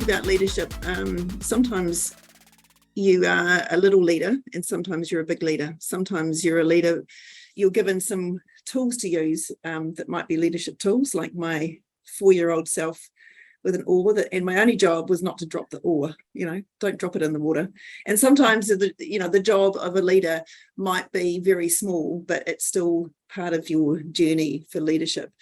about leadership, sometimes you are a little leader and sometimes you're a big leader. Sometimes you're a leader, you're given some tools to use that might be leadership tools, like my 4-year-old self with an oar, and my only job was not to drop the oar, don't drop it in the water. And sometimes the job of a leader might be very small, but it's still part of your journey for leadership.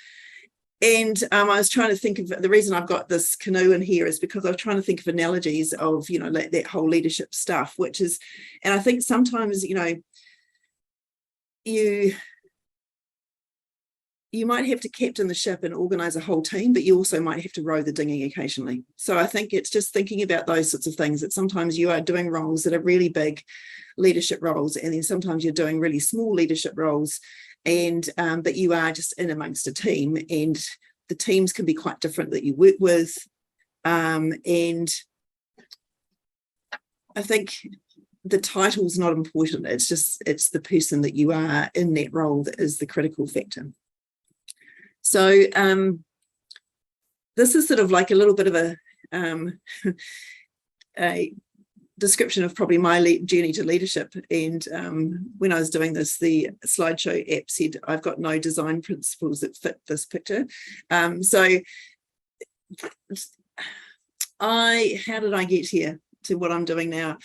And I was trying to think of, the reason I've got this canoe in here is because I was trying to think of analogies of, that whole leadership stuff, which is, and I think sometimes, you might have to captain the ship and organize a whole team, but you also might have to row the dinghy occasionally. So I think it's just thinking about those sorts of things, that sometimes you are doing roles that are really big leadership roles, and then sometimes you're doing really small leadership roles, and but you are just in amongst a team, and the teams can be quite different that you work with. And I think the title's not important. It's the person that you are in that role that is the critical factor. So this is sort of like a little bit of a description of probably my journey to leadership. And when I was doing this, the slideshow app said, I've got no design principles that fit this picture. So how did I get here to what I'm doing now?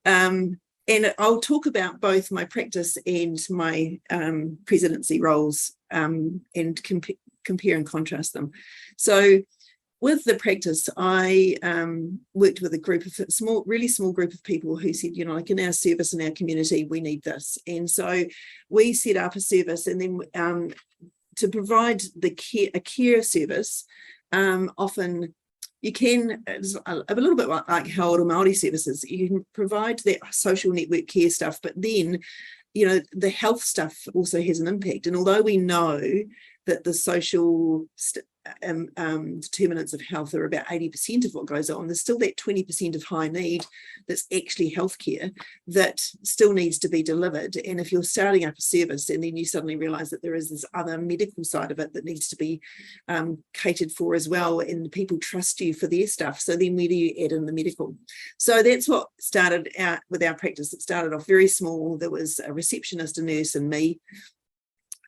And I'll talk about both my practice and my presidency roles and compare and contrast them. So with the practice, I worked with a group of really small group of people who said, like in our service, in our community, we need this. And so we set up a service, and then to provide a care service, often you can, it's a little bit like how Ora Māori services, you can provide that social network care stuff, but then, the health stuff also has an impact. And although we know that the social determinants of health are about 80% of what goes on, there's still that 20% of high need that's actually healthcare that still needs to be delivered. And if you're starting up a service and then you suddenly realize that there is this other medical side of it that needs to be catered for as well, and people trust you for their stuff, so then where do you add in the medical? So that's what started out with our practice. It started off very small. There was a receptionist, a nurse, and me.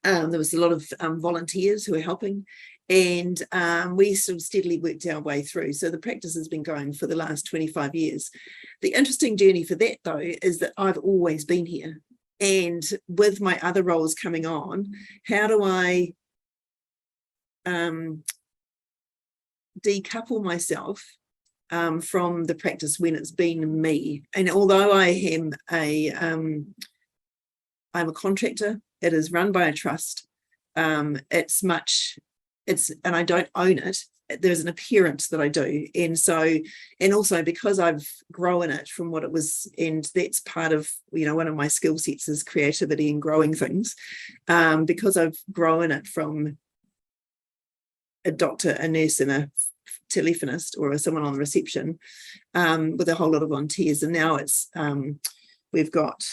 There was a lot of volunteers who were helping, and we sort of steadily worked our way through. So the practice has been going for the last 25 years. The interesting journey for that, though, is that I've always been here. And with my other roles coming on, how do I decouple myself from the practice when it's been me? And although I'm a contractor, it is run by a trust. And I don't own it. There's an appearance that I do. And also because I've grown it from what it was, and that's part of, one of my skill sets is creativity and growing things. Because I've grown it from a doctor, a nurse, and a telephonist, or someone on the reception, with a whole lot of volunteers. And now we've got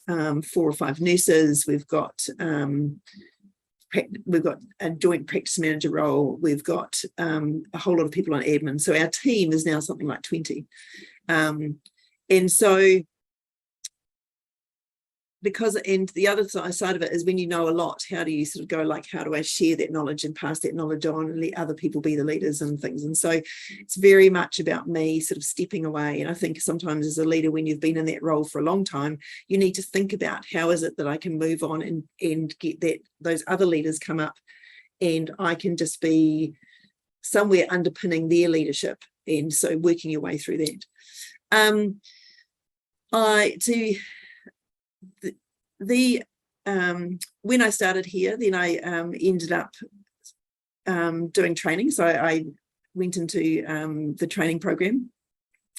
4 or 5 nurses. We've got a joint practice manager role. We've got a whole lot of people on admin. So our team is now something like 20. And so and the other side of it is, when you know a lot, how do you sort of go, like, how do I share that knowledge and pass that knowledge on and let other people be the leaders and things? And so it's very much about me sort of stepping away. And I think sometimes as a leader, when you've been in that role for a long time, you need to think about, how is it that I can move on and get those other leaders come up, and I can just be somewhere underpinning their leadership. And so working your way through that. When I started here, then I ended up doing training. So I went into the training program.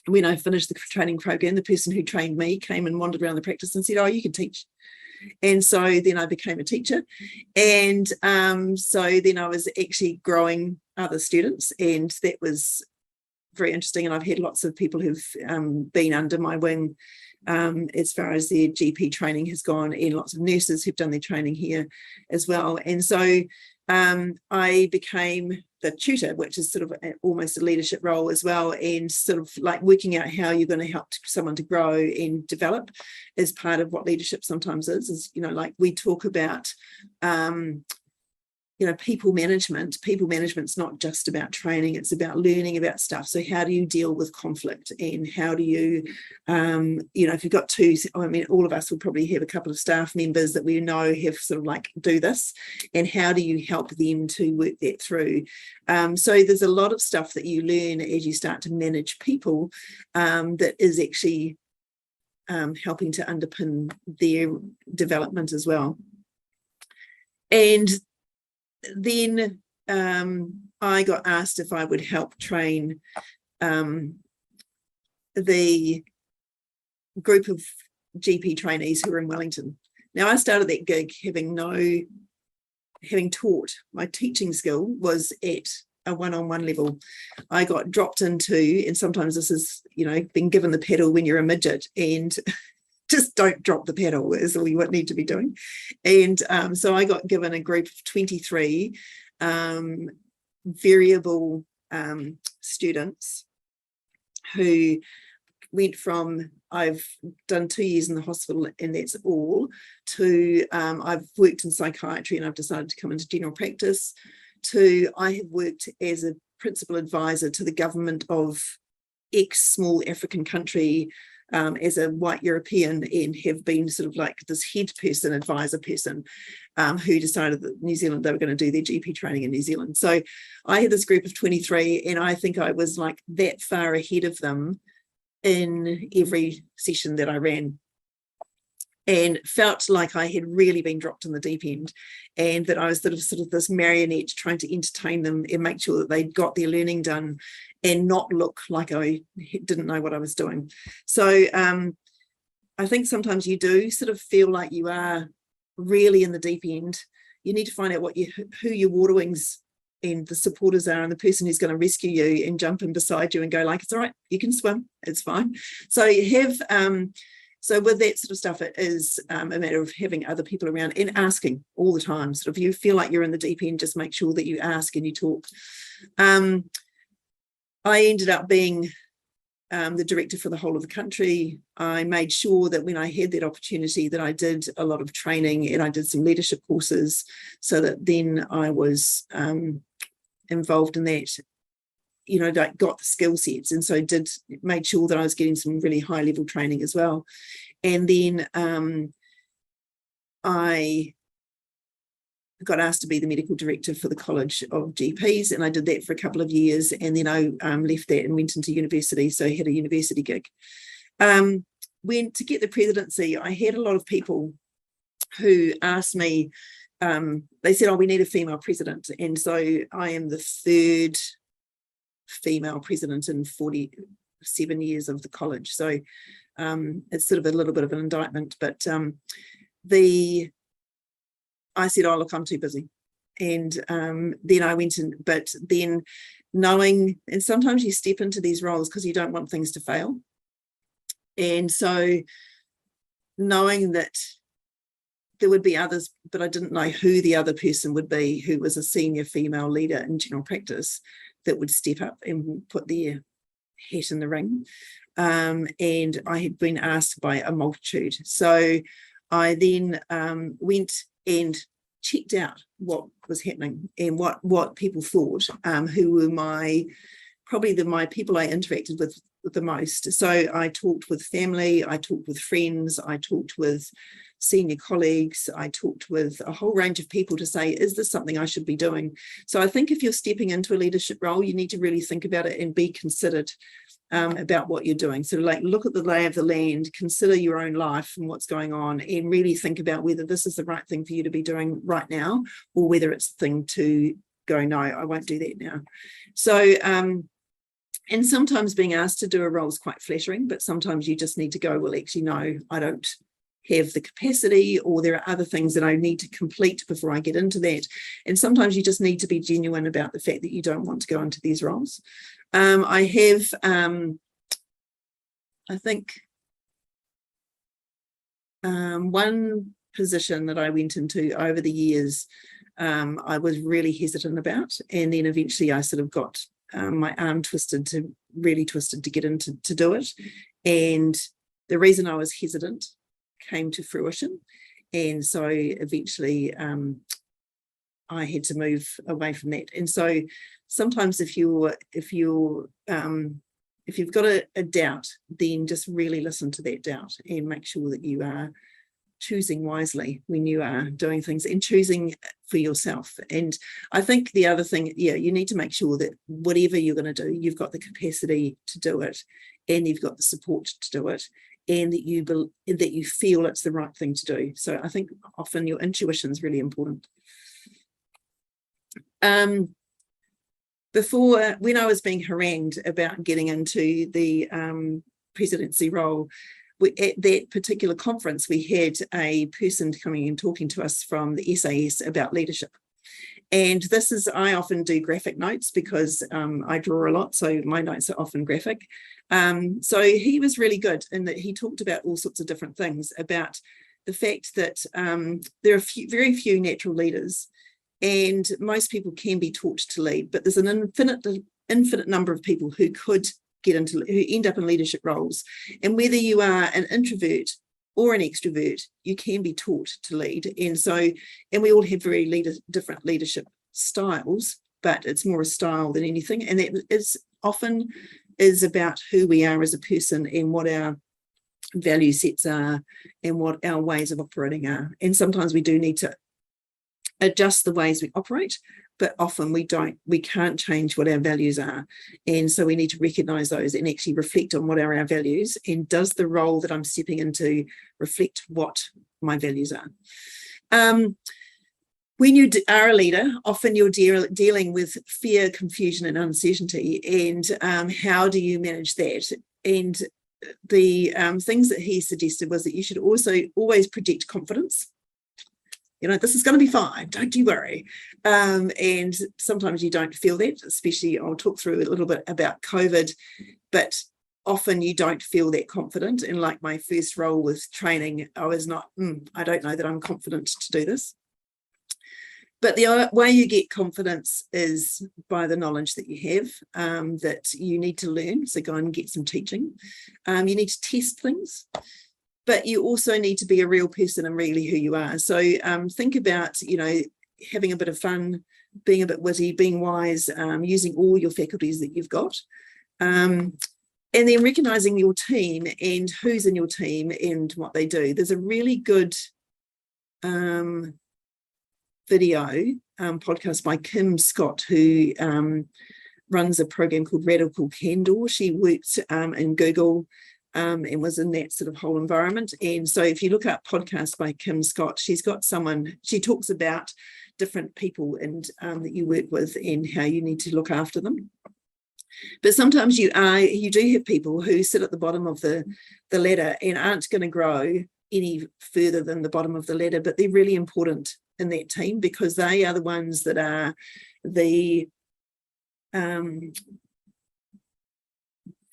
When I finished the training program, the person who trained me came and wandered around the practice and said, "Oh, you can teach." And so then I became a teacher. And so then I was actually growing other students, and that was very interesting. And I've had lots of people who've been under my wing as far as their GP training has gone, and lots of nurses who've done their training here as well. And so I became the tutor, which is sort of almost a leadership role as well, and sort of like working out how you're going to help someone to grow and develop is part of what leadership sometimes is, you know, like we talk about, you know, people management's not just about training, it's about learning about stuff. So how do you deal with conflict, and how do you, you know, if you've got two, I mean, all of us will probably have a couple of staff members that we know have sort of like do this, and how do you help them to work that through? So there's a lot of stuff that you learn as you start to manage people that is actually helping to underpin their development as well. And then I got asked if I would help train the group of GP trainees who were in Wellington. Now, I started that gig having taught. My teaching skill was at a one-on-one level. I got dropped into, and sometimes this is, you know, being given the pedal when you're a midget, and just don't drop the pedal is all you need to be doing. And so I got given a group of 23 variable students who went from, I've done 2 years in the hospital and that's all, to I've worked in psychiatry and I've decided to come into general practice, to I have worked as a principal advisor to the government of X small African country as a white European, and have been sort of like this head person, advisor person, who decided that New Zealand, they were going to do their GP training in New Zealand. So I had this group of 23, and I think I was like that far ahead of them in every session that I ran, and felt like I had really been dropped in the deep end, and that I was sort of this marionette trying to entertain them and make sure that they'd got their learning done and not look like I didn't know what I was doing. So I think sometimes you do sort of feel like you are really in the deep end. You need to find out who your water wings and the supporters are, and the person who's going to rescue you and jump in beside you and go like, it's all right, you can swim, it's fine. So you have so with that sort of stuff, it is a matter of having other people around and asking all the time. Sort of, if you feel like you're in the deep end, just make sure that you ask and you talk. I ended up being the director for the whole of the country. I made sure that when I had that opportunity that I did a lot of training and I did some leadership courses, so that then I was involved in that, you know, like got the skill sets, and so made sure that I was getting some really high level training as well. And then I got asked to be the medical director for the College of GPs, and I did that for a couple of years, and then I left that and went into university, so I had a university gig. When to get the presidency, I had a lot of people who asked me, they said, oh, we need a female president, and so I am the third female president in 47 years of the college, so it's sort of a little bit of an indictment, but I said, oh, look, I'm too busy. And then I went in, but then knowing, and sometimes you step into these roles because you don't want things to fail. And so knowing that there would be others, but I didn't know who the other person would be, who was a senior female leader in general practice that would step up and put their hat in the ring. And I had been asked by a multitude. So I then went and checked out what was happening and what people thought, who were my people I interacted with the most. So I talked with family, I talked with friends, I talked with senior colleagues, I talked with a whole range of people to say, is this something I should be doing? So I think if you're stepping into a leadership role, you need to really think about it and be considered about what you're doing. So like look at the lay of the land, consider your own life and what's going on, and really think about whether this is the right thing for you to be doing right now, or whether it's the thing to go, no, I won't do that now. So and sometimes being asked to do a role is quite flattering, but sometimes you just need to go, well, actually, no, I don't have the capacity, or there are other things that I need to complete before I get into that. And sometimes you just need to be genuine about the fact that you don't want to go into these roles. I have, I think, one position that I went into over the years I was really hesitant about. And then eventually I sort of got my arm twisted to get into to do it. And the reason I was hesitant came to fruition. And so eventually I had to move away from that. And so sometimes if you've got a doubt, then just really listen to that doubt and make sure that you are choosing wisely when you are doing things and choosing for yourself. And I think the other thing, you need to make sure that whatever you're going to do, you've got the capacity to do it, and you've got the support to do it, and that you feel it's the right thing to do. So I think often your intuition is really important. Before, when I was being harangued about getting into the presidency role, at that particular conference, we had a person coming and talking to us from the SAS about leadership. And this is, I often do graphic notes because I draw a lot, so my notes are often graphic. So he was really good in that he talked about all sorts of different things, about the fact that there are very few natural leaders, and most people can be taught to lead, but there's an infinite number of people who end up in leadership roles. And whether you are an introvert or an extrovert, you can be taught to lead. And we all have very different leadership styles, but it's more a style than anything. And that is often about who we are as a person and what our value sets are and what our ways of operating are. And sometimes we do need to adjust the ways we operate, but often we can't change what our values are. And so we need to recognize those and actually reflect on what are our values, and does the role that I'm stepping into reflect what my values are. When you are a leader, often you're dealing with fear, confusion, and uncertainty. And how do you manage that? And the things that he suggested was that you should also always project confidence. This is going to be fine, don't you worry. And sometimes you don't feel that, especially I'll talk through a little bit about COVID, but often you don't feel that confident. And like my first role with training, I was not, I don't know that I'm confident to do this. But the way you get confidence is by the knowledge that you have, that you need to learn. So go and get some teaching. You need to test things. But you also need to be a real person and really who you are. So think about, having a bit of fun, being a bit witty, being wise, using all your faculties that you've got. And then recognizing your team and who's in your team and what they do. There's a really good video podcast by Kim Scott, who runs a program called Radical Candor. She worked in Google and was in that sort of whole environment. And so if you look up podcasts by Kim Scott, she talks about different people and that you work with and how you need to look after them. But sometimes you do have people who sit at the bottom of the ladder and aren't going to grow any further than the bottom of the ladder, but they're really important in that team because they are the ones that are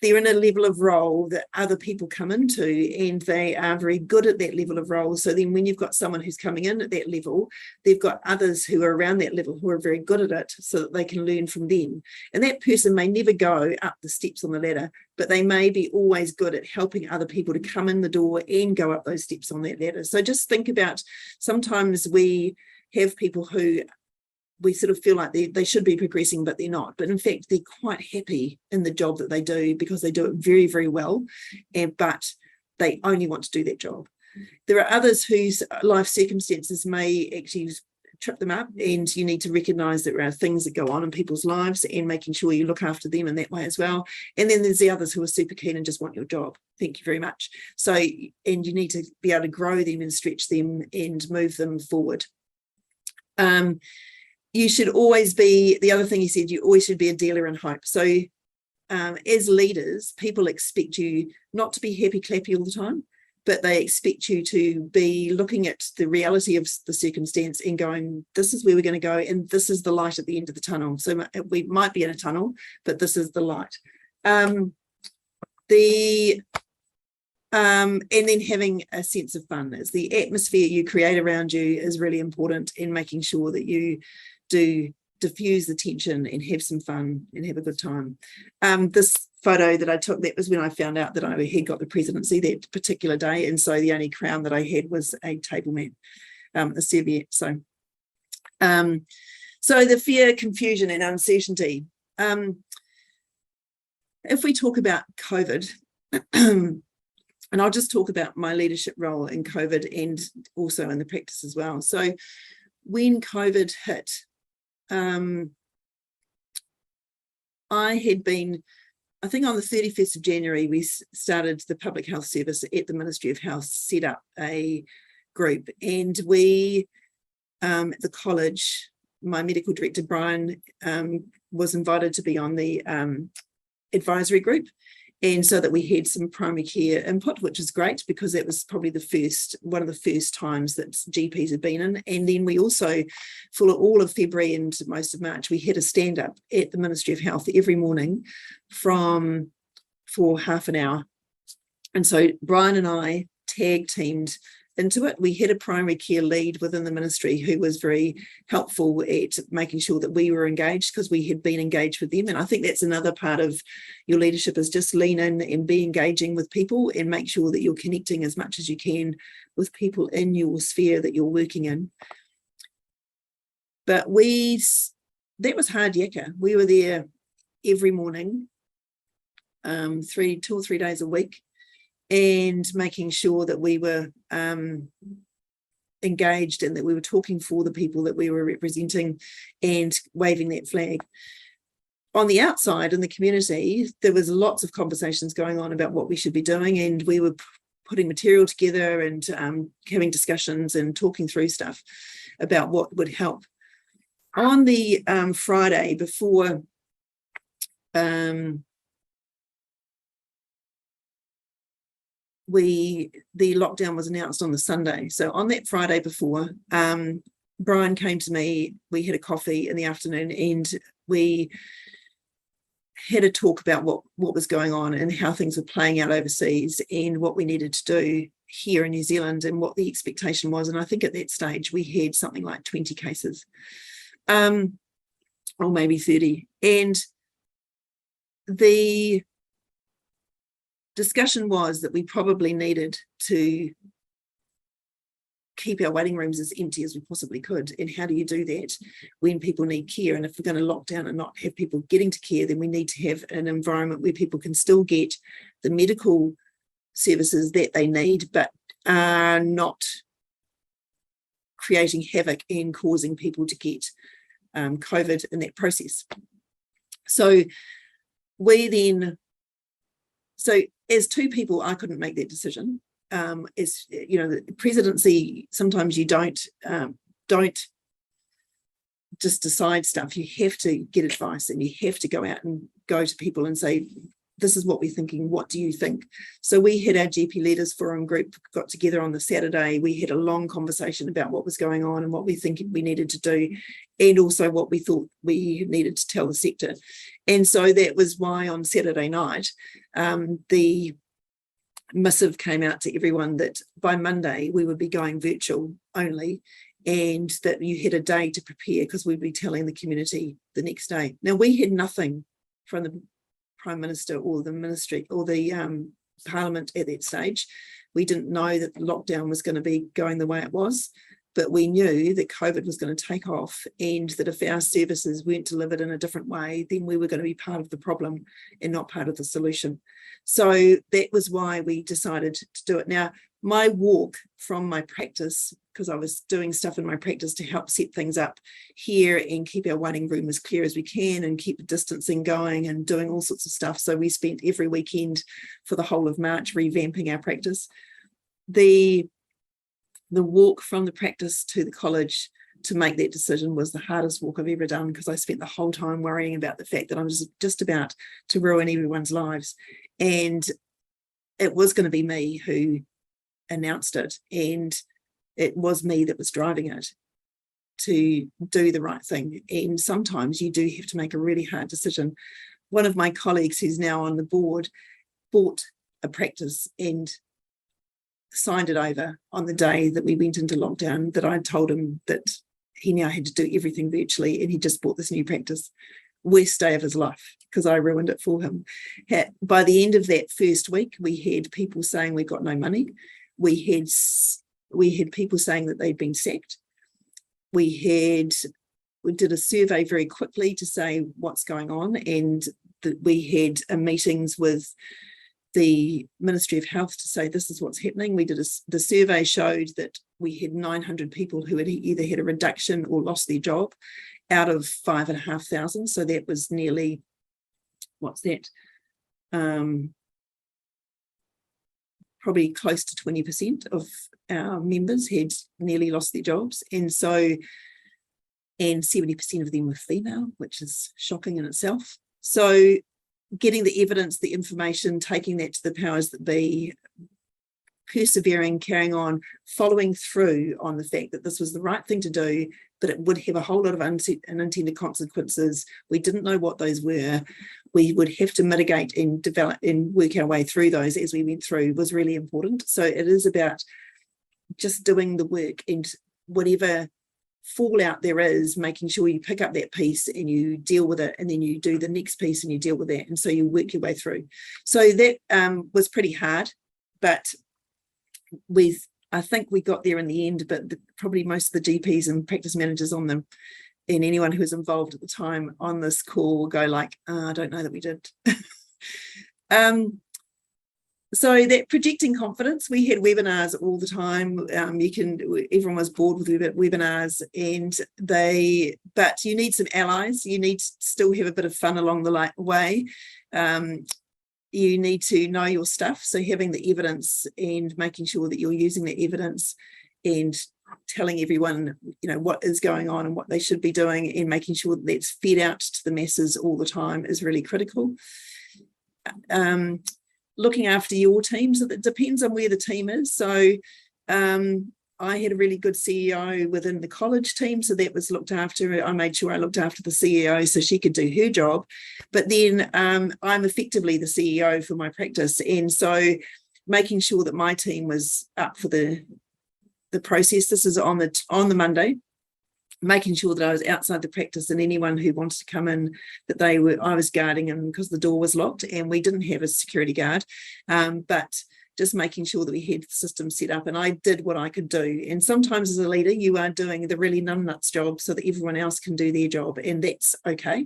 they're in a level of role that other people come into, and they are very good at that level of role. So then when you've got someone who's coming in at that level, they've got others who are around that level who are very good at it so that they can learn from them. And that person may never go up the steps on the ladder, but they may be always good at helping other people to come in the door and go up those steps on that ladder. So just think about, sometimes we have people who we sort of feel like they should be progressing, but they're not. But in fact, they're quite happy in the job that they do because they do it very, very well, but they only want to do that job. There are others whose life circumstances may actually trip them up, and you need to recognise that there are things that go on in people's lives and making sure you look after them in that way as well. And then there's the others who are super keen and just want your job. Thank you very much. So, and you need to be able to grow them and stretch them and move them forward. You should always be, the other thing he said, you always should be a dealer in hope. So as leaders, people expect you not to be happy clappy all the time, but they expect you to be looking at the reality of the circumstance and going, this is where we're going to go, and this is the light at the end of the tunnel. So we might be in a tunnel, but this is the light. And then having a sense of fun. It's the atmosphere you create around you is really important in making sure that you do diffuse the tension and have some fun and have a good time. This photo that I took, that was when I found out that I had got the presidency that particular day, and so the only crown that I had was a table mat, a serviette. So the fear, confusion and uncertainty. If we talk about COVID, and I'll just talk about my leadership role in COVID and also in the practice as well. So when COVID hit, I had been, I think on the 31st of January, we started the Public Health Service at the Ministry of Health, set up a group, and we, at the college, my medical director, Brian, was invited to be on the advisory group. And so that we had some primary care input, which is great because that was probably one of the first times that GPs had been in. And then we also, for all of February and most of March, we had a stand up at the Ministry of Health every morning for half an hour. And so Brian and I tag teamed into it. We had a primary care lead within the ministry who was very helpful at making sure that we were engaged because we had been engaged with them. And I think that's another part of your leadership, is just lean in and be engaging with people and make sure that you're connecting as much as you can with people in your sphere that you're working in. But that was hard yakka. We were there every morning, 2 or 3 days a week, and making sure that we were engaged and that we were talking for the people that we were representing and waving that flag. On the outside, in the community, there was lots of conversations going on about what we should be doing, and we were putting material together and having discussions and talking through stuff about what would help. On the Friday before the lockdown was announced on the Sunday. So on that Friday before, Brian came to me, we had a coffee in the afternoon, and we had a talk about what was going on and how things were playing out overseas and what we needed to do here in New Zealand and what the expectation was. And I think at that stage we had something like 20 cases, or maybe 30. And the discussion was that we probably needed to keep our waiting rooms as empty as we possibly could. And how do you do that when people need care? And if we're going to lock down and not have people getting to care, then we need to have an environment where people can still get the medical services that they need, but are not creating havoc and causing people to get COVID in that process. So as two people, I couldn't make that decision. As you know, the presidency, sometimes you don't just decide stuff. You have to get advice, and you have to go out and go to people and say, this is what we're thinking, what do you think? So we had our GP Leaders Forum group got together on the Saturday. We had a long conversation about what was going on and what we think we needed to do, and also what we thought we needed to tell the sector. And so that was why on Saturday night, the missive came out to everyone that by Monday we would be going virtual only, and that you had a day to prepare because we'd be telling the community the next day. Now, we had nothing from the Prime Minister or the ministry or the Parliament at that stage. We didn't know that the lockdown was going to be going the way it was, but we knew that COVID was going to take off, and that if our services weren't delivered in a different way, then we were going to be part of the problem and not part of the solution. So that was why we decided to do it. Now, my walk from my practice, because I was doing stuff in my practice to help set things up here and keep our waiting room as clear as we can and keep the distancing going and doing all sorts of stuff. So we spent every weekend for the whole of March revamping our practice. The walk from the practice to the college to make that decision was the hardest walk I've ever done, because I spent the whole time worrying about the fact that I was just about to ruin everyone's lives. And it was going to be me who announced it, and it was me that was driving it to do the right thing. And sometimes you do have to make a really hard decision. One of my colleagues who's now on the board bought a practice and signed it over on the day that we went into lockdown, that I told him that he now had to do everything virtually, and he just bought this new practice. Worst day of his life, because I ruined it for him. By the end of that first week, we had people saying we got no money. We had people saying that they'd been sacked. We did a survey very quickly to say what's going on, and we had meetings with the Ministry of Health to say this is what's happening. The survey showed that we had 900 people who had either had a reduction or lost their job out of 5,500. So that was nearly, what's that? Probably close to 20% of our members had nearly lost their jobs. And 70% of them were female, which is shocking in itself. So getting the evidence, the information, taking that to the powers that be, persevering, carrying on, following through on the fact that this was the right thing to do, but it would have a whole lot of unintended consequences. We didn't know what those were. We would have to mitigate and develop and work our way through those as we went through, was really important. So it is about just doing the work, and whatever fallout there is, making sure you pick up that piece and you deal with it, and then you do the next piece and you deal with that, and so you work your way through. So that was pretty hard, but I think we got there in the end. But probably most of the GPs and practice managers on them, and anyone who was involved at the time on this call, will go like, I don't know that we did. So that projecting confidence, we had webinars all the time. Everyone was bored with webinars, but you need some allies. You need to still have a bit of fun along the way. You need to know your stuff. So having the evidence and making sure that you're using the evidence and telling everyone, what is going on and what they should be doing, and making sure that that's fed out to the masses all the time is really critical. Looking after your teams, it depends on where the team is. So I had a really good CEO within the college team, so that was looked after. I made sure I looked after the CEO so she could do her job. But then I'm effectively the CEO for my practice, and so making sure that my team was up for the process. This is on the Monday. Making sure that I was outside the practice, and anyone who wanted to come in, that I was guarding them, because the door was locked and we didn't have a security guard, but just making sure that we had the system set up, and I did what I could do. And sometimes as a leader, you are doing the really numbnuts job so that everyone else can do their job, and that's okay.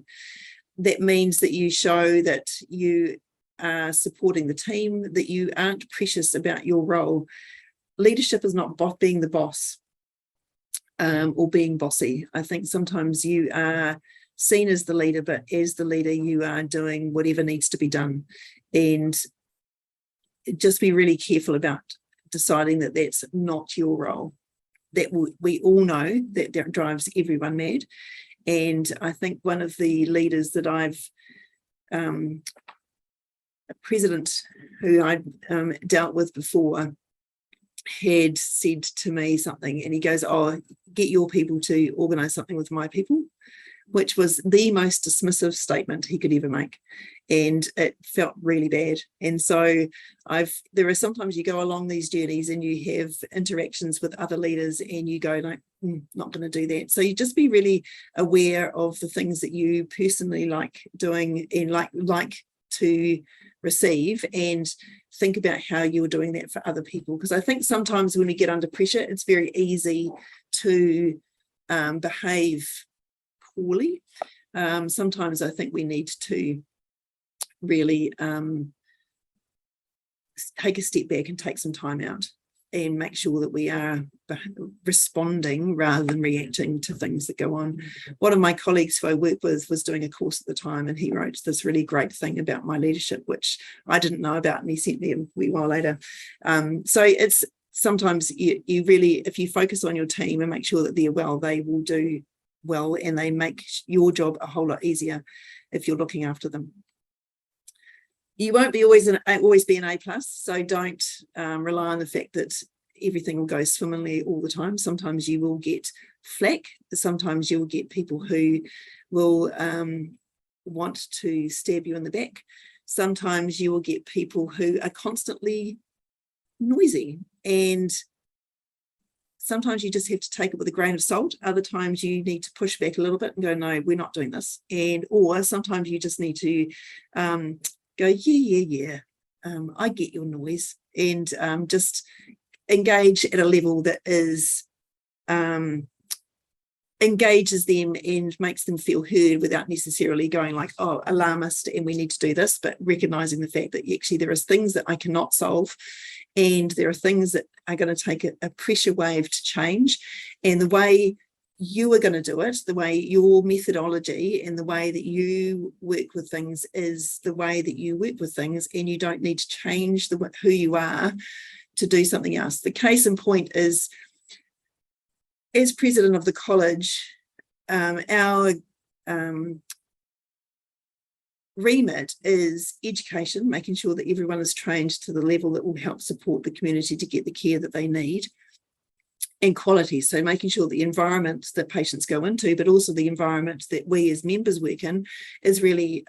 That means that you show that you are supporting the team, that you aren't precious about your role. Leadership is not being the boss. Or being bossy. I think sometimes you are seen as the leader, but as the leader, you are doing whatever needs to be done. And just be really careful about deciding that that's not your role. That we all know that drives everyone mad. And I think one of the leaders that I've, a president who I'd dealt with before, had said to me something, and he goes, get your people to organise something with my people, which was the most dismissive statement he could ever make, and it felt really bad. And so there are sometimes you go along these journeys and you have interactions with other leaders and you go like, not going to do that. So you just be really aware of the things that you personally like doing and like to receive, and think about how you're doing that for other people. Because I think sometimes when we get under pressure, it's very easy to behave poorly. Sometimes I think we need to really take a step back and take some time out and make sure that we are responding rather than reacting to things that go on. One of my colleagues who I work with was doing a course at the time, and he wrote this really great thing about my leadership, which I didn't know about, and he sent me a wee while later. So it's sometimes you really, if you focus on your team and make sure that they're well, they will do well, and they make your job a whole lot easier if you're looking after them. You won't be always be an A+, so don't rely on the fact that everything will go swimmingly all the time. Sometimes you will get flack. Sometimes you'll get people who will want to stab you in the back. Sometimes you will get people who are constantly noisy, And sometimes you just have to take it with a grain of salt. Other times you need to push back a little bit and go, no, we're not doing this. Or sometimes you just need to go, yeah. I get your noise, and just engage at a level that is engages them and makes them feel heard without necessarily going like, oh, alarmist and we need to do this, but recognizing the fact that actually there is things that I cannot solve, and there are things that are going to take a pressure wave to change, and the way you are going to do it, the way your methodology and the way that you work with things is the way that you work with things, and you don't need to change who you are to do something else. The case in point is, as president of the college, our remit is education, making sure that everyone is trained to the level that will help support the community to get the care that they need, and quality. So making sure the environment that patients go into, but also the environment that we as members work in, is really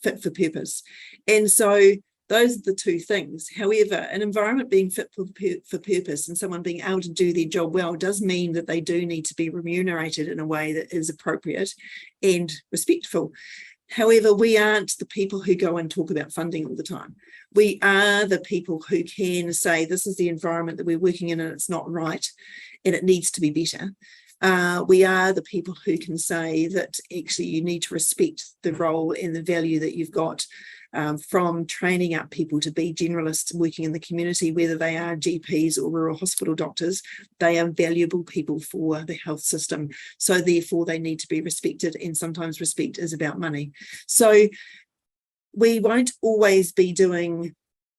fit for purpose. And so those are the two things. However, an environment being fit for purpose and someone being able to do their job well does mean that they do need to be remunerated in a way that is appropriate and respectful. However, we aren't the people who go and talk about funding all the time. We are the people who can say, this is the environment that we're working in and it's not right and it needs to be better. We are the people who can say that actually you need to respect the role and the value that you've got from training up people to be generalists working in the community, whether they are GPs or rural hospital doctors. They are valuable people for the health system. So therefore they need to be respected, and sometimes respect is about money. So we won't always be doing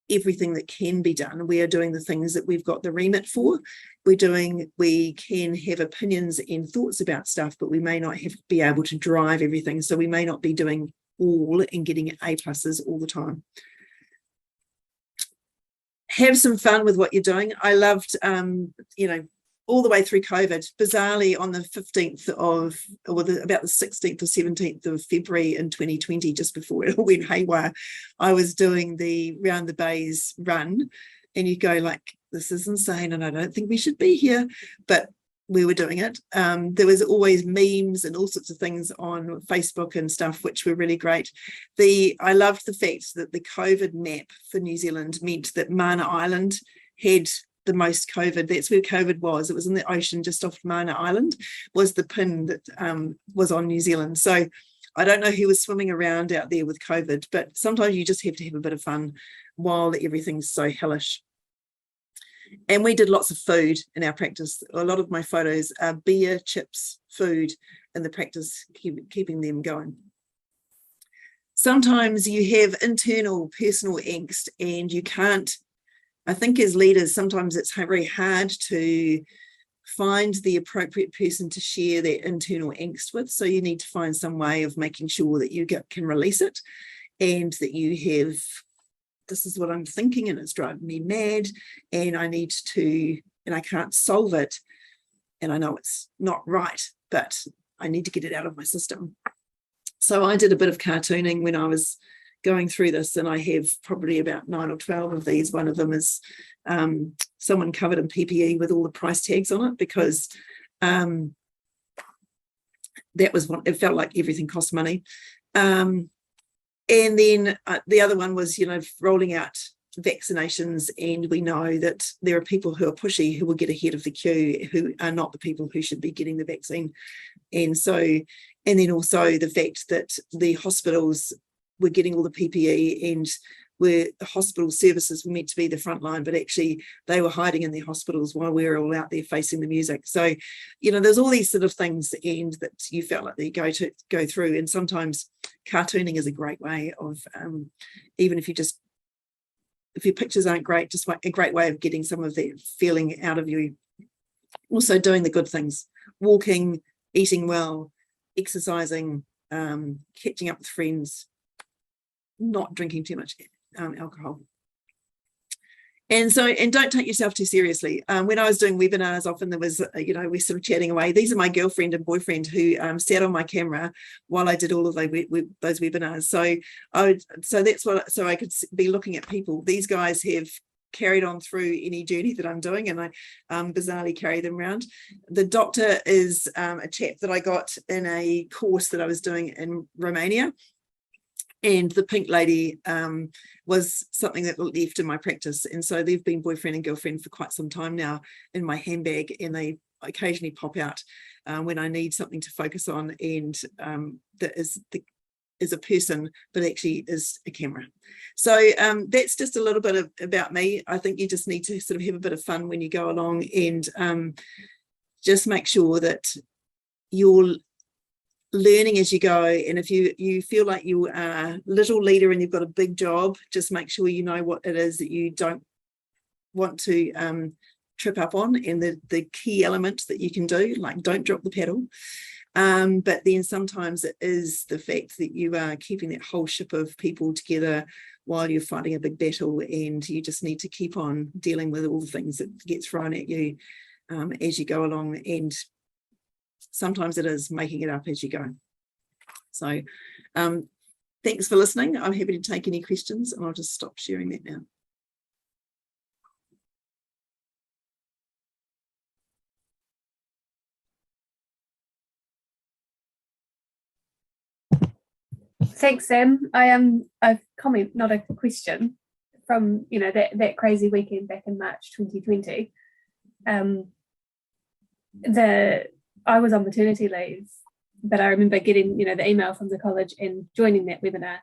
everything that can be done. We are doing the things that we've got the remit for. We can have opinions and thoughts about stuff, but we may not be able to drive everything. So we may not be doing all and getting A+ all the time. Have some fun with what you're doing. I loved, all the way through COVID, bizarrely on the 15th of, or about the 16th or 17th of February in 2020, just before it all went haywire, I was doing the Round the Bays run, and you go like, this is insane and I don't think we should be here, but we were doing it. There was always memes and all sorts of things on Facebook and stuff, which were really great. I loved the fact that the COVID map for New Zealand meant that Mana Island had the most COVID. That's where COVID was. It was in the ocean just off Mana Island, was the pin that was on New Zealand. So I don't know who was swimming around out there with COVID, but sometimes you just have to have a bit of fun while everything's so hellish. And we did lots of food in our practice. A lot of my photos are beer, chips, food in the practice, keeping them going. Sometimes you have internal personal angst and you can't, I think as leaders, sometimes it's very hard to find the appropriate person to share that internal angst with. So you need to find some way of making sure that you can release it, and that you have, this is what I'm thinking and it's driving me mad, and I can't solve it, and I know it's not right, but I need to get it out of my system. So I did a bit of cartooning when I was going through this, and I have probably about 9 or 12 of these. One of them is someone covered in PPE with all the price tags on it, because that was what it felt like. Everything cost money. And then the other one was, rolling out vaccinations, and we know that there are people who are pushy who will get ahead of the queue, who are not the people who should be getting the vaccine. And then also the fact that the hospitals were getting all the PPE, and where the hospital services were meant to be the front line, but actually they were hiding in their hospitals while we were all out there facing the music. So, there's all these sort of things, and that you felt like they go through. And sometimes cartooning is a great way of, even if your pictures aren't great, just a great way of getting some of that feeling out of you. Also doing the good things, walking, eating well, exercising, catching up with friends, not drinking too much alcohol. And don't take yourself too seriously. When I was doing webinars, often there was, we're sort of chatting away. These are my girlfriend and boyfriend who sat on my camera while I did all of those webinars. So I could be looking at people. These guys have carried on through any journey that I'm doing, and I bizarrely carry them around. The doctor is a chap that I got in a course that I was doing in Romania. And the pink lady was something that left in my practice. And so they've been boyfriend and girlfriend for quite some time now in my handbag, and they occasionally pop out when I need something to focus on, and that is a person, but actually is a camera. So that's just a little bit about me. I think you just need to sort of have a bit of fun when you go along, and just make sure that you're learning as you go. And if you feel like you are a little leader and you've got a big job, just make sure you know what it is that you don't want to trip up on, and the key elements that you can do, like don't drop the pedal. But then sometimes it is the fact that you are keeping that whole ship of people together while you're fighting a big battle, and you just need to keep on dealing with all the things that get thrown at you as you go along. And sometimes it is making it up as you go. So thanks for listening. I'm happy to take any questions, and I'll just stop sharing that now. Thanks, Sam. I've comment, not a question, from that crazy weekend back in March 2020. I was on maternity leave, but I remember getting the email from the college and joining that webinar,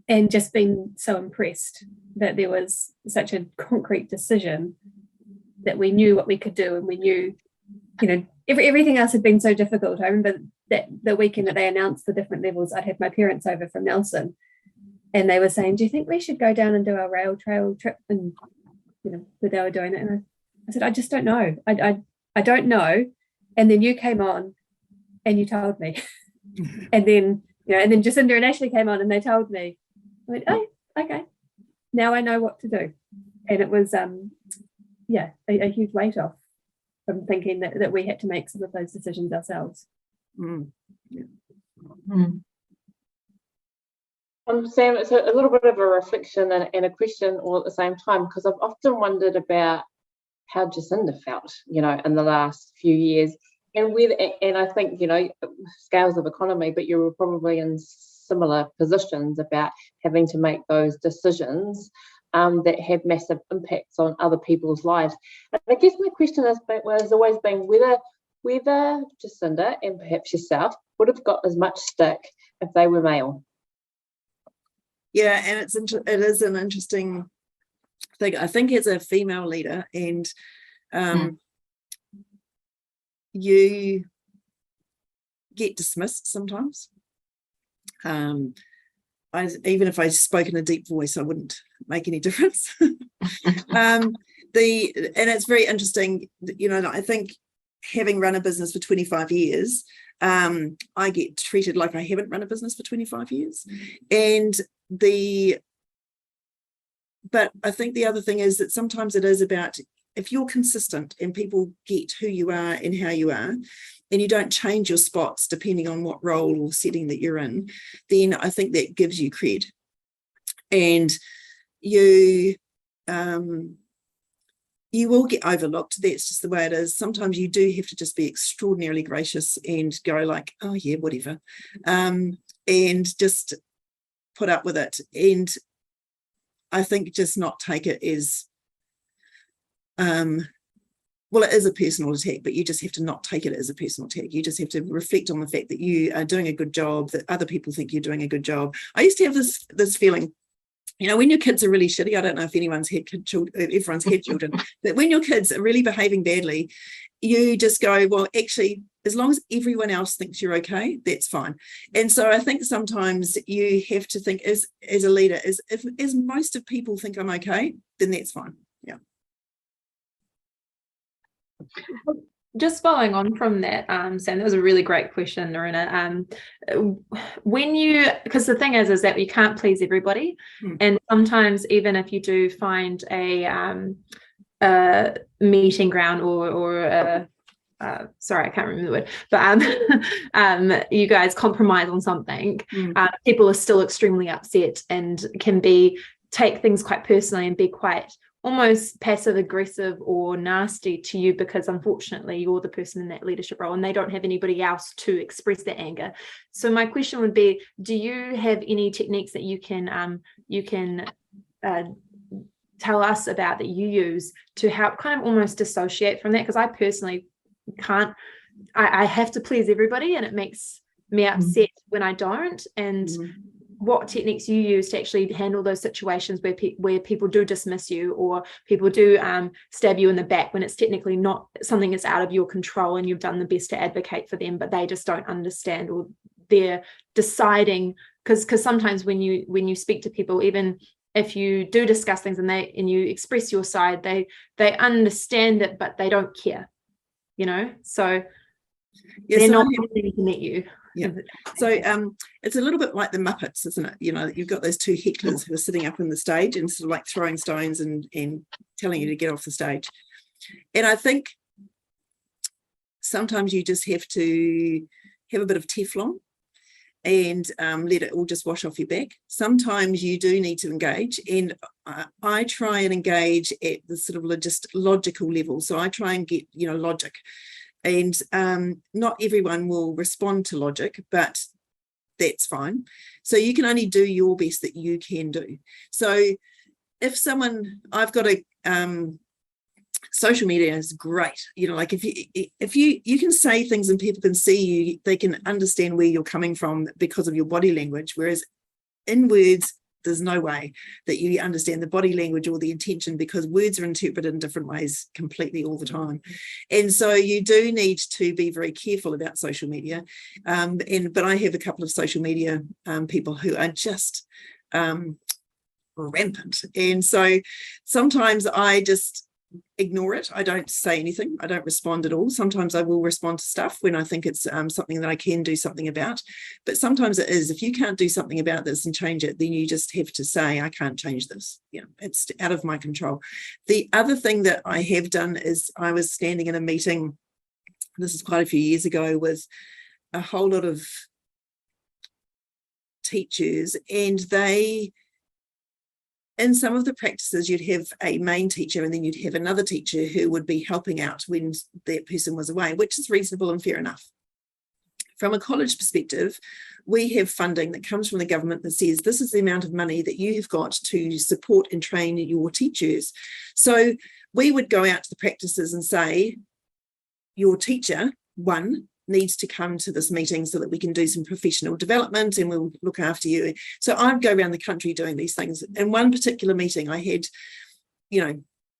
and just being so impressed that there was such a concrete decision, that we knew what we could do, and we knew everything else had been so difficult. I remember that the weekend that they announced the different levels, I'd had my parents over from Nelson, and they were saying, do you think we should go down and do our rail trail trip? And where they were doing it, and I said, I just don't know. I don't know. And then you came on and you told me. And then Jacinda and Ashley came on and they told me. I went, oh, okay, now I know what to do. And it was a huge weight off from thinking that we had to make some of those decisions ourselves. Yeah. Sam, it's a little bit of a reflection and a question all at the same time, because I've often wondered about how Jacinda felt, in the last few years, and I think, scales of economy, but you were probably in similar positions about having to make those decisions that have massive impacts on other people's lives. And I guess my question has always been whether Jacinda and perhaps yourself would have got as much stick if they were male. Yeah, and it is an interesting thing. I think as a female leader, and you get dismissed sometimes. Even if I spoke in a deep voice, I wouldn't make any difference. And it's very interesting, I think having run a business for 25 years, I get treated like I haven't run a business for 25 years. But I think the other thing is that sometimes it is about, if you're consistent and people get who you are and how you are, and you don't change your spots depending on what role or setting that you're in, then I think that gives you cred. And you will get overlooked. That's just the way it is. Sometimes you do have to just be extraordinarily gracious and go like, oh yeah, whatever, and just put up with it. And I think just not take it as well, it is a personal attack, but you just have to not take it as a personal attack. You just have to reflect on the fact that you are doing a good job, that other people think you're doing a good job. I used to have this feeling, when your kids are really shitty, I don't know if everyone's had children, but when your kids are really behaving badly, you just go, well, actually, as long as everyone else thinks you're okay, that's fine. And so I think sometimes you have to think as a leader, as most of people think I'm okay, then that's fine. Yeah. Just following on from that, Sam, that was a really great question, Narina. Because the thing is that you can't please everybody, and sometimes even if you do find a meeting ground or sorry, I can't remember the word, but you guys compromise on something, people are still extremely upset and can take things quite personally and be quite almost passive aggressive or nasty to you, because unfortunately you're the person in that leadership role and they don't have anybody else to express their anger. So my question would be, do you have any techniques that you can tell us about that you use to help kind of almost dissociate from that? Because I personally can't, I have to please everybody and it makes me upset when I don't. And what techniques you use to actually handle those situations where people do dismiss you, or people do stab you in the back when it's technically not something that's out of your control and you've done the best to advocate for them, but they just don't understand, or they're deciding, because sometimes when you speak to people, even if you do discuss things and you express your side, they understand it, but they don't care, so they're not willing to meet you. Yeah. So it's a little bit like the Muppets, isn't it? You've got those two hecklers who are sitting up in the stage and sort of like throwing stones and telling you to get off the stage. And I think sometimes you just have to have a bit of Teflon and let it all just wash off your back. Sometimes you do need to engage, and I try and engage at the sort of just logical level. So I try and get, logic. And not everyone will respond to logic, but that's fine. So you can only do your best that you can do. So if I've got a social media is great, like if you can say things and people can see you, they can understand where you're coming from because of your body language, whereas in words there's no way that you understand the body language or the intention, because words are interpreted in different ways completely all the time. And so you do need to be very careful about social media. But I have a couple of social media people who are just rampant. And so sometimes I just ignore it. I don't say anything. I don't respond at all. Sometimes I will respond to stuff when I think it's something that I can do something about. But sometimes it is, if you can't do something about this and change it, then you just have to say, I can't change this. It's out of my control. The other thing that I have done is I was standing in a meeting, this is quite a few years ago, with a whole lot of teachers, and in some of the practices, you'd have a main teacher and then you'd have another teacher who would be helping out when that person was away, which is reasonable and fair enough. From a college perspective, we have funding that comes from the government that says this is the amount of money that you have got to support and train your teachers. So we would go out to the practices and say, your teacher, one, needs to come to this meeting so that we can do some professional development and we'll look after you. So I'd go around the country doing these things. In one particular meeting, I had,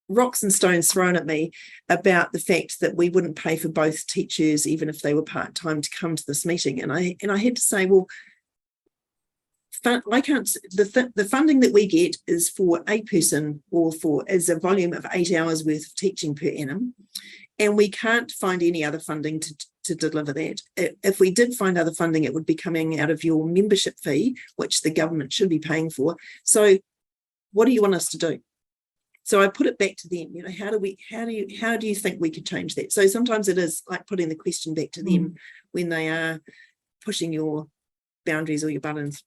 rocks and stones thrown at me about the fact that we wouldn't pay for both teachers, even if they were part-time, to come to this meeting. And I had to say, well, I can't, the funding that we get is for a person is a volume of 8 hours worth of teaching per annum. And we can't find any other funding to deliver that. If we did find other funding, it would be coming out of your membership fee, which the government should be paying for. So what do you want us to do? So I put it back to them, how do you think we could change that? So sometimes it is like putting the question back to them when they are pushing your boundaries or your buttons.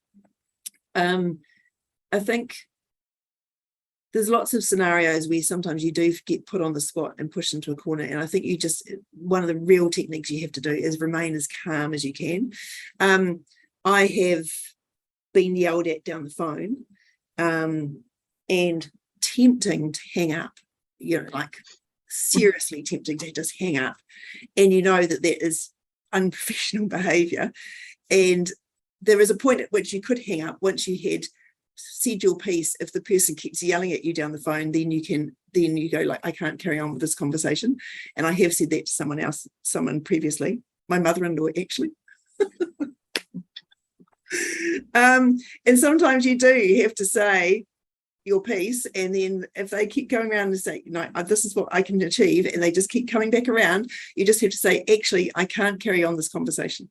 I think there's lots of scenarios where sometimes you do get put on the spot and pushed into a corner. And I think one of the real techniques you have to do is remain as calm as you can. I have been yelled at down the phone and tempting to hang up, like seriously tempting to just hang up. And that is unprofessional behavior. And there is a point at which you could hang up once you had said your piece. If the person keeps yelling at you down the phone, then you go like, I can't carry on with this conversation. And I have said that to someone previously, my mother-in-law actually. And sometimes you do have to say your piece, and then if they keep going around and say, this is what I can achieve, and they just keep coming back around, you just have to say, actually, I can't carry on this conversation.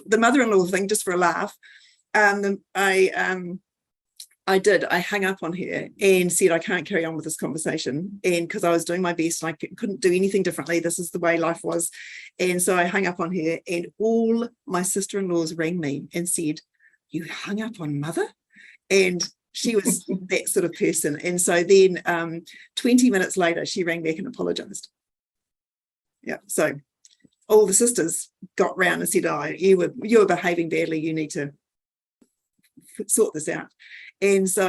The mother-in-law thing, just for a laugh, I hung up on her and said, I can't carry on with this conversation. And because I was doing my best, I couldn't do anything differently. This is the way life was. And so I hung up on her, and all my sister-in-laws rang me and said, you hung up on Mother? And She was that sort of person. And so then 20 minutes later, she rang back and apologized. Yeah. So all the sisters got round and said, oh, you were behaving badly. You need to sort this out. And so,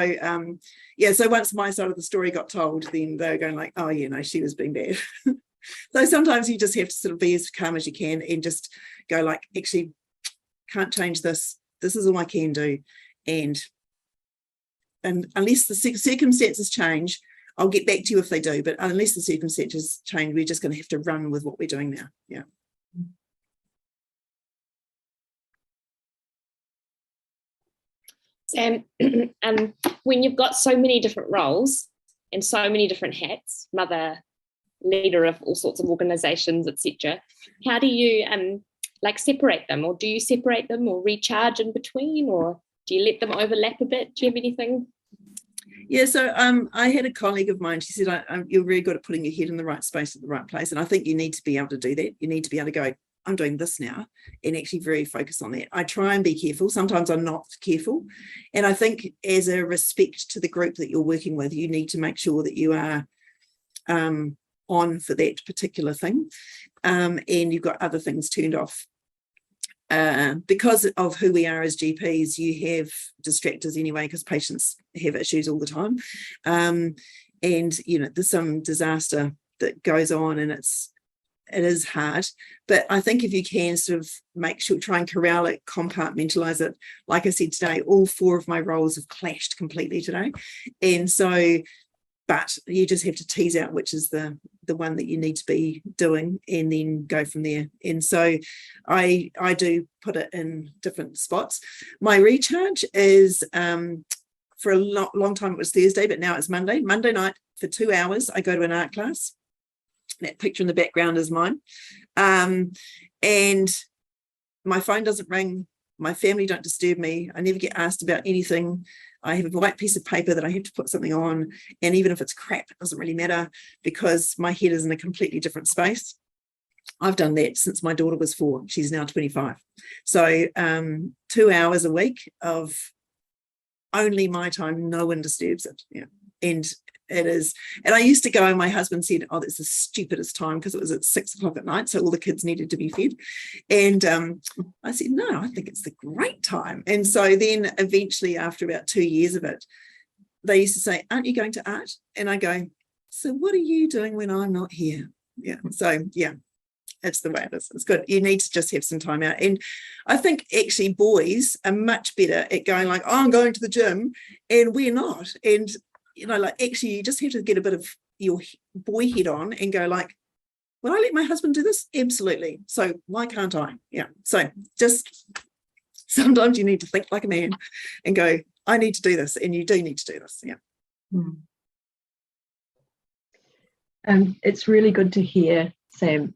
yeah, so once my side of the story got told, then they were going like, oh, you know, she was being bad. So sometimes you just have to sort of be as calm as you can and just go like, actually, can't change this. This is all I can do. And unless the circumstances change, I'll get back to you if they do. But unless the circumstances change, we're just going to have to run with what we're doing now. Yeah. Sam, when you've got so many different roles and so many different hats, mother, leader of all sorts of organizations, etc., how do you like separate them, or do you separate them or recharge in between, or do you let them overlap a bit? Do you have anything? Yeah, so I had a colleague of mine, she said, you're very good at putting your head in the right space at the right place. And I think you need to be able to do that. You need to be able to go, I'm doing this now, and actually very focused on that. I try and be careful. Sometimes I'm not careful. And I think as a respect to the group that you're working with, you need to make sure that you are on for that particular thing. And you've got other things turned off. Because of who we are as GPs, you have distractors anyway, because patients have issues all the time. And, you know, there's some disaster that goes on, and it is hard. But I think if you can sort of make sure, try and corral it, compartmentalize it. Like I said today, all 4 of my roles have clashed completely today. And so, but you just have to tease out which is the one that you need to be doing, and then go from there. And so I do put it in different spots. My recharge is for a long time it was Thursday, but now it's Monday. Monday night for 2 hours, I go to an art class. That picture in the background is mine. And my phone doesn't ring. My family don't disturb me. I never get asked about anything. I have a white piece of paper that I have to put something on. And even if it's crap, it doesn't really matter, because my head is in a completely different space. I've done that since my daughter was 4. She's now 25. So 2 hours a week of only my time. No one disturbs it. Yeah. And it is. And I used to go, and my husband said, oh, that's the stupidest time, because it was at 6 o'clock at night. So all the kids needed to be fed. And I said, no, I think it's the great time. And so then eventually, after about 2 years of it, they used to say, aren't you going to art? And I go, so what are you doing when I'm not here? Yeah. So yeah, it's the way it is. It's good. You need to just have some time out. And I think actually boys are much better at going like, oh, I'm going to the gym, and we're not. And you know, like actually you just have to get a bit of your boy head on and go like, will I let my husband do this? Absolutely. So why can't I? Yeah. So just sometimes you need to think like a man and go, I need to do this. And you do need to do this. Yeah. It's really good to hear, Sam,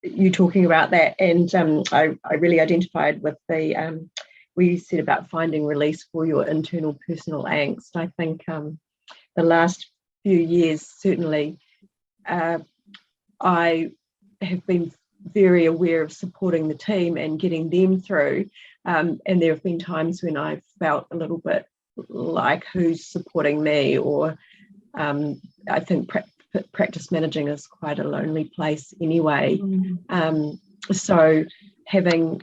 you talking about that. And I really identified with the where you said about finding release for your internal personal angst. I think the last few years, certainly, I have been very aware of supporting the team and getting them through. And there have been times when I've felt a little bit like, who's supporting me? Or I think practice managing is quite a lonely place anyway. So having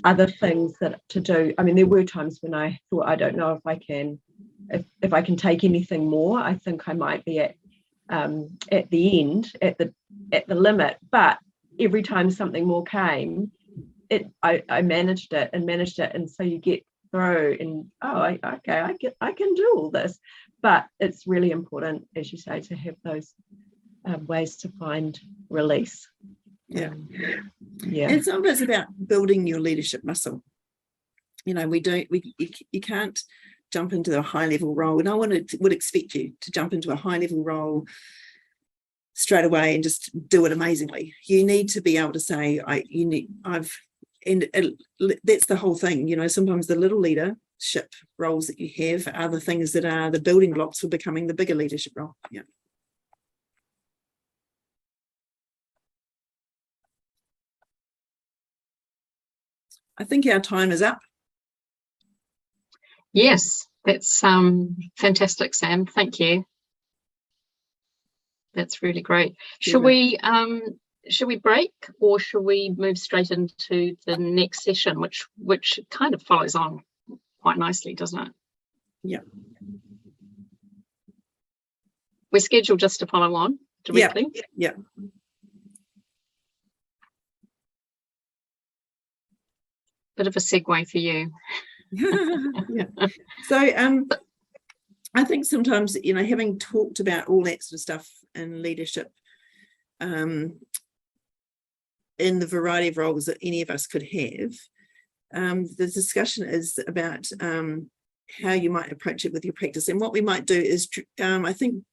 other things that to do. I mean, there were times when I thought, I don't know if I can, if I can take anything more. I think I might be at the end, at the limit. But every time something more came, I managed it, and so you get through, and I can do all this. But it's really important, as you say, to have those ways to find release. Yeah. Yeah. And sometimes it's about building your leadership muscle. You know, you can't jump into a high level role. No one would expect you to jump into a high level role straight away and just do it amazingly. You need to be able to say, that's the whole thing. You know, sometimes the little leadership roles that you have are the things that are the building blocks for becoming the bigger leadership role. Yeah. I think our time is up. Yes, that's fantastic, Sam. Thank you. That's really great. Should we break, or should we move straight into the next session, which kind of follows on quite nicely, doesn't it? Yeah. We're scheduled just to follow on directly. Yeah. Bit of a segue for you. Yeah. So I think sometimes, having talked about all that sort of stuff in leadership, in the variety of roles that any of us could have, the discussion is about how you might approach it with your practice. And what we might do is, I think,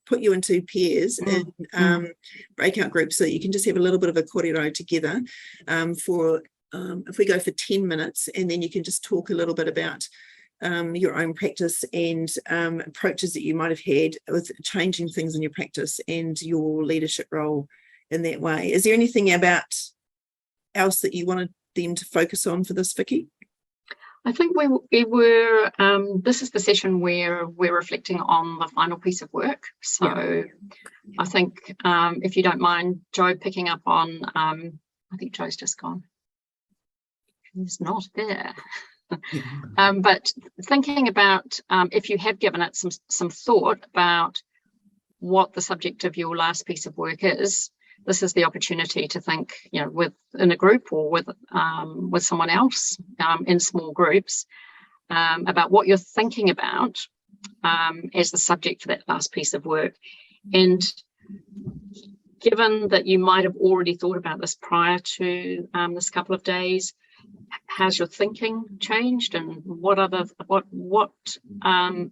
put you into pairs in breakout groups so that you can just have a little bit of a kōrero together if we go for 10 minutes, and then you can just talk a little bit about your own practice and approaches that you might have had with changing things in your practice and your leadership role in that way. Is there anything else that you wanted them to focus on for this, Vicky? I think we were, this is the session where we're reflecting on the final piece of work. So I think if you don't mind, Joe, picking up on, I think Joe's just gone. He's not there. But thinking about if you have given it some thought about what the subject of your last piece of work is, this is the opportunity to think, in a group or with someone else in small groups about what you're thinking about as the subject for that last piece of work. And given that you might have already thought about this prior to this couple of days, has your thinking changed, and what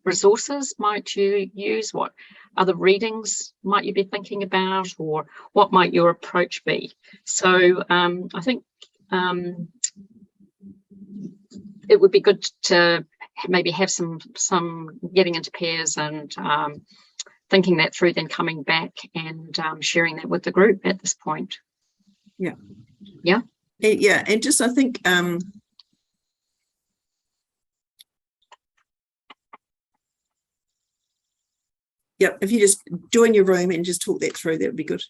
resources might you use? What other readings might you be thinking about, or what might your approach be? So I think it would be good to maybe have some getting into pairs and thinking that through, then coming back and sharing that with the group at this point. Yeah. Yeah, and just I think if you just join your room and just talk that through, that would be good.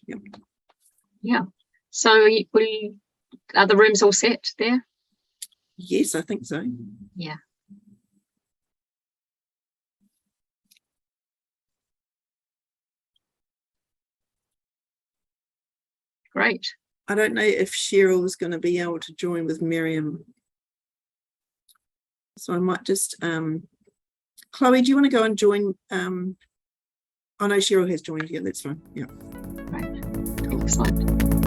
Yeah. So are the rooms all set there? Yes, I think so. Yeah. Great. I don't know if Cheryl's going to be able to join with Miriam. So I might just, Chloe, do you want to go and join? Oh no, Cheryl has joined. Yeah, that's fine. Yeah. Right. Excellent.